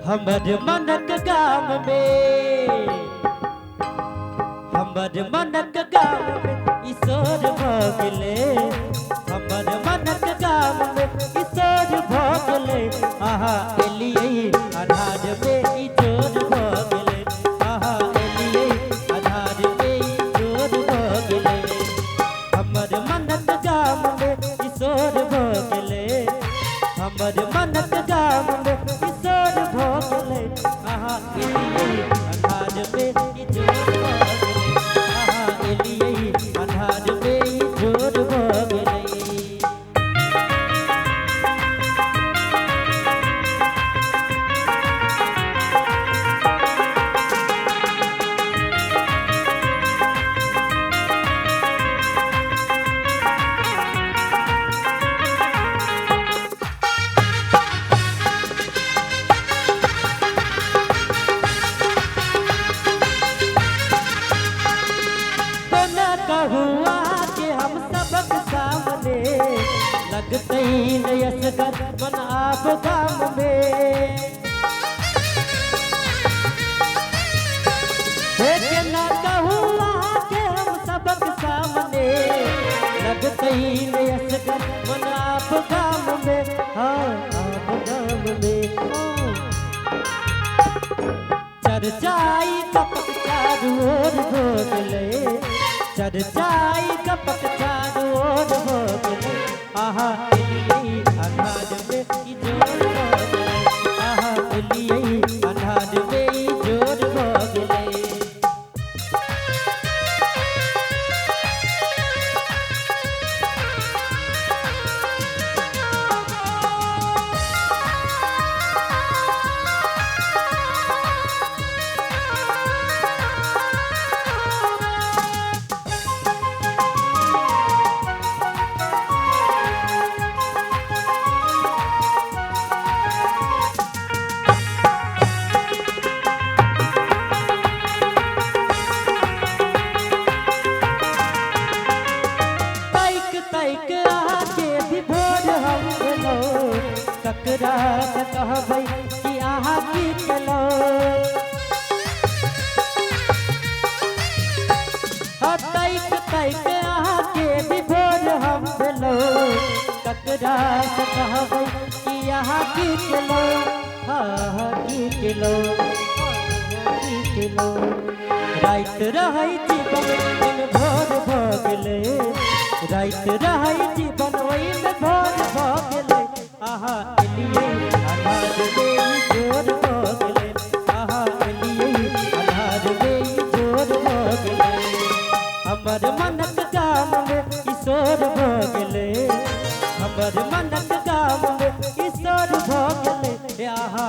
हमर मनक गाम में, हमर मनक गाम में ईश्वर भगले, हमर मनक गाम में ईश्वर भगले। आहा एलिये आधार में ईश्वर भगले, आहा एलिये आधार में ईश्वर भगले। हमर मनक गाम में ईश्वर भगले, हमर मनक गाम में ईश्वर भगले। आहा एलिये आधार में ईश्वर भगले, आहा एलिये आधार में ईश्वर भगले। हुआ कि हम सबक सामने लगते ही नयसगर मन आप गाम में। ना हुआ कि हम सबक सामने लगते ही नयसगर मन आप गाम में। हाँ आप गाम में चर्चाई कपक चारू ओर भोगले, चर्चाई कपक चारू ओर भोगले। आहा एलिये आधार में ईश्वर भगले, आहा एलिये आधार में ईश्वर भगले। ककरा से कहबै कि आहा की केलो, तैक तैक आहा के विभोर हम भेलो। ककरा से कहबै कि आहा की केलो, आहा की केलो, की केलो। राइत रहै जीवन में भोर भगले, राइत रहै जीवन में भोर भगले। आहा एलिये आधार में ईश्वर भगले, आहा एलिये आधार में ईश्वर भगले। हमर मनक गाम में ईश्वर भगले, हमर मनक गाम में ईश्वर भगले। आहा